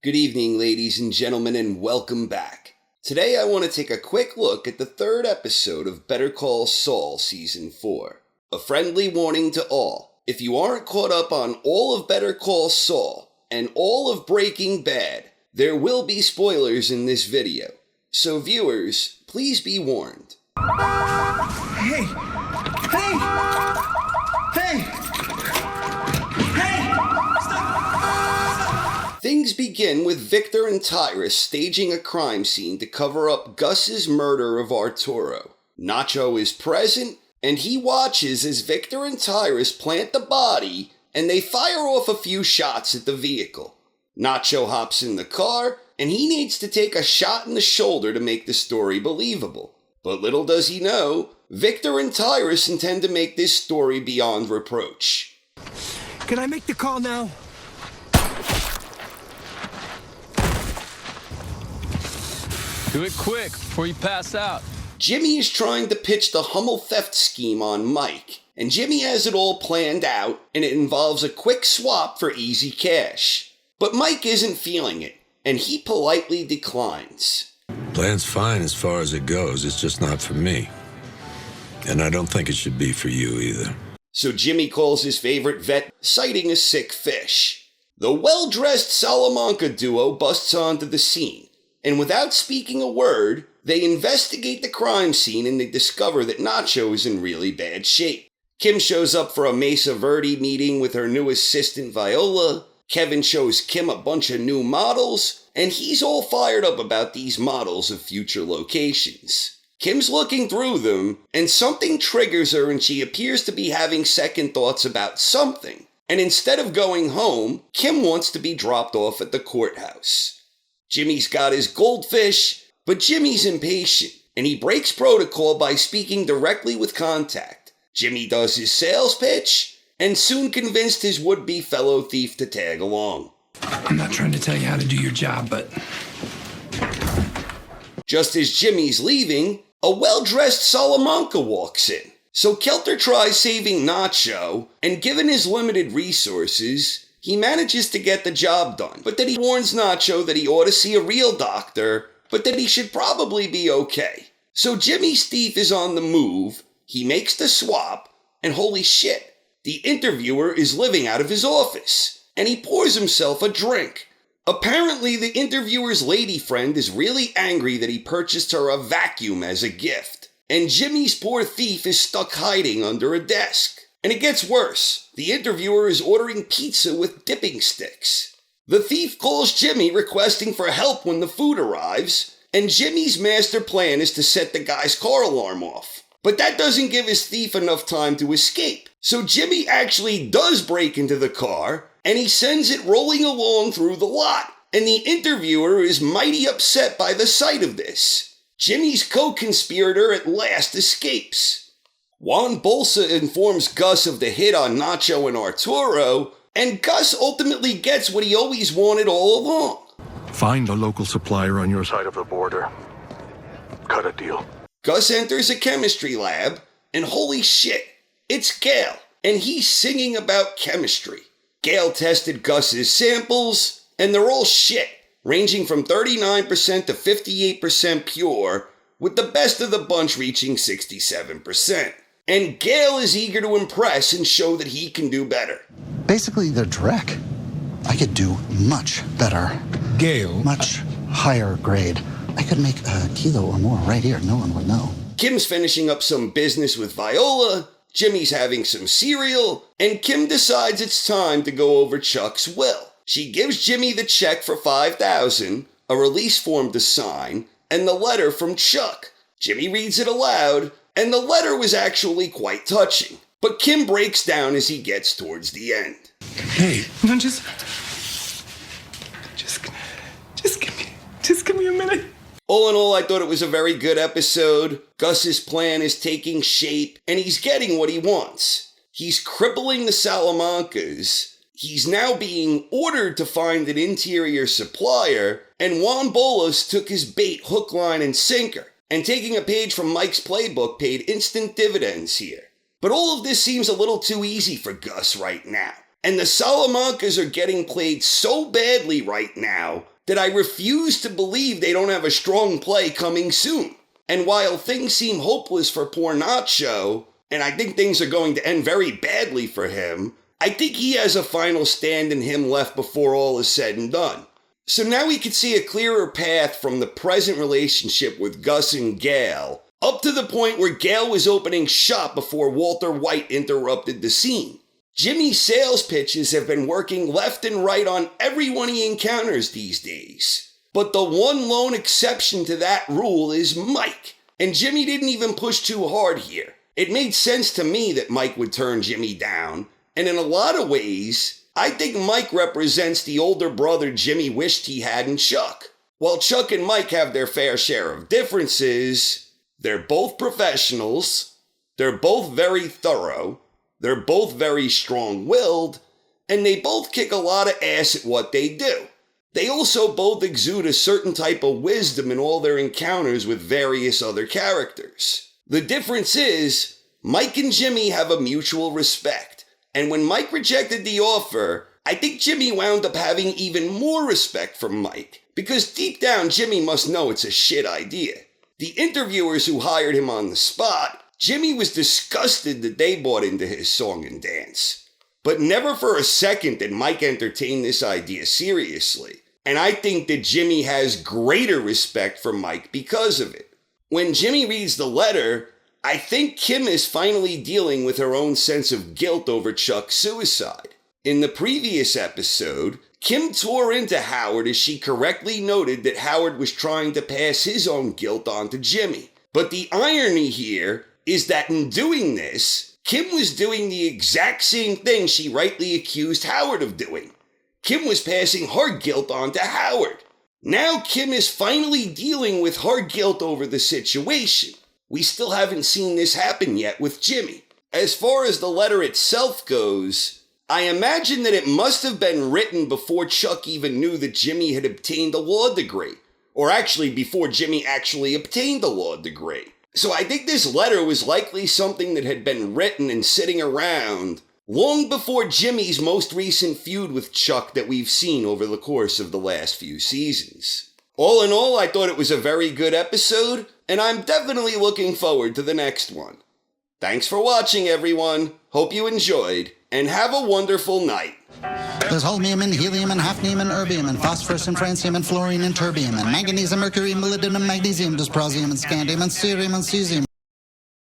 Good evening, ladies and gentlemen, and welcome back. Today I want to take a quick look at the third episode of Better Call Saul Season 4. A friendly warning to all. If you aren't caught up on all of Better Call Saul and all of Breaking Bad, there will be spoilers in this video. So viewers, please be warned. Hey! Things begin with Victor and Tyrus staging a crime scene to cover up Gus's murder of Arturo. Nacho is present, and he watches as Victor and Tyrus plant the body, and they fire off a few shots at the vehicle. Nacho hops in the car, and he needs to take a shot in the shoulder to make the story believable. But little does he know, Victor and Tyrus intend to make this story beyond reproach. Can I make the call now? Do it quick, before you pass out. Jimmy is trying to pitch the Hummel theft scheme on Mike, and Jimmy has it all planned out, and it involves a quick swap for easy cash. But Mike isn't feeling it, and he politely declines. Plan's fine as far as it goes, it's just not for me. And I don't think it should be for you either. So Jimmy calls his favorite vet, citing a sick fish. The well-dressed Salamanca duo busts onto the scene, and without speaking a word, they investigate the crime scene and they discover that Nacho is in really bad shape. Kim shows up for a Mesa Verde meeting with her new assistant Viola. Kevin shows Kim a bunch of new models, and he's all fired up about these models of future locations. Kim's looking through them, and something triggers her and she appears to be having second thoughts about something. And instead of going home, Kim wants to be dropped off at the courthouse. Jimmy's got his goldfish, but Jimmy's impatient, and he breaks protocol by speaking directly with contact. Jimmy does his sales pitch, and soon convinced his would-be fellow thief to tag along. I'm not trying to tell you how to do your job, but... Just as Jimmy's leaving, a well-dressed Salamanca walks in. So Kelter tries saving Nacho, and given his limited resources, he manages to get the job done, but then he warns Nacho that he ought to see a real doctor, but that he should probably be okay. So Jimmy's thief is on the move, he makes the swap, and holy shit, the interviewer is living out of his office, and he pours himself a drink. Apparently, the interviewer's lady friend is really angry that he purchased her a vacuum as a gift, and Jimmy's poor thief is stuck hiding under a desk. And it gets worse. The interviewer is ordering pizza with dipping sticks. The thief calls Jimmy requesting for help when the food arrives, and Jimmy's master plan is to set the guy's car alarm off. But that doesn't give his thief enough time to escape. So Jimmy actually does break into the car, and he sends it rolling along through the lot. And the interviewer is mighty upset by the sight of this. Jimmy's co-conspirator at last escapes. Juan Bolsa informs Gus of the hit on Nacho and Arturo, and Gus ultimately gets what he always wanted all along. Find a local supplier on your side of the border. Cut a deal. Gus enters a chemistry lab, and holy shit, it's Gale, and he's singing about chemistry. Gale tested Gus's samples, and they're all shit, ranging from 39% to 58% pure, with the best of the bunch reaching 67%. And Gale is eager to impress and show that he can do better. Basically, they're Drek. I could do much better. Gale. Much higher grade. I could make a kilo or more right here. No one would know. Kim's finishing up some business with Viola, Jimmy's having some cereal, and Kim decides it's time to go over Chuck's will. She gives Jimmy the check for $5,000, a release form to sign, and the letter from Chuck. Jimmy reads it aloud, and the letter was actually quite touching. But Kim breaks down as he gets towards the end. Hey, no, just give me a minute. All in all, I thought it was a very good episode. Gus's plan is taking shape, and he's getting what he wants. He's crippling the Salamancas. He's now being ordered to find an interior supplier, and Juan Bolas took his bait hook, line, and sinker. And taking a page from Mike's playbook paid instant dividends here. But all of this seems a little too easy for Gus right now. And the Salamancas are getting played so badly right now that I refuse to believe they don't have a strong play coming soon. And while things seem hopeless for poor Nacho, and I think things are going to end very badly for him, I think he has a final stand in him left before all is said and done. So now we can see a clearer path from the present relationship with Gus and Gail up to the point where Gail was opening shop before Walter White interrupted the scene. Jimmy's sales pitches have been working left and right on everyone he encounters these days. But the one lone exception to that rule is Mike. And Jimmy didn't even push too hard here. It made sense to me that Mike would turn Jimmy down. And in a lot of ways, I think Mike represents the older brother Jimmy wished he had in Chuck. While Chuck and Mike have their fair share of differences, they're both professionals, they're both very thorough, they're both very strong-willed, and they both kick a lot of ass at what they do. They also both exude a certain type of wisdom in all their encounters with various other characters. The difference is, Mike and Jimmy have a mutual respect, and when Mike rejected the offer, I think Jimmy wound up having even more respect for Mike, because deep down Jimmy must know it's a shit idea. The interviewers who hired him on the spot, Jimmy was disgusted that they bought into his song and dance. But never for a second did Mike entertain this idea seriously. And I think that Jimmy has greater respect for Mike because of it. When Jimmy reads the letter, I think Kim is finally dealing with her own sense of guilt over Chuck's suicide. In the previous episode, Kim tore into Howard as she correctly noted that Howard was trying to pass his own guilt on to Jimmy. But the irony here is that in doing this, Kim was doing the exact same thing she rightly accused Howard of doing. Kim was passing her guilt on to Howard. Now Kim is finally dealing with her guilt over the situation. We still haven't seen this happen yet with Jimmy. As far as the letter itself goes, I imagine that it must have been written before Chuck even knew that Jimmy had obtained a law degree. Or actually before Jimmy actually obtained a law degree. So I think this letter was likely something that had been written and sitting around long before Jimmy's most recent feud with Chuck that we've seen over the course of the last few seasons. All in all, I thought it was a very good episode, and I'm definitely looking forward to the next one. Thanks for watching, everyone. Hope you enjoyed, and have a wonderful night. There's holmium and helium and hafnium and erbium and phosphorus and francium and fluorine and terbium and manganese and mercury and molybdenum and magnesium, dysprosium and scandium and cerium and cesium.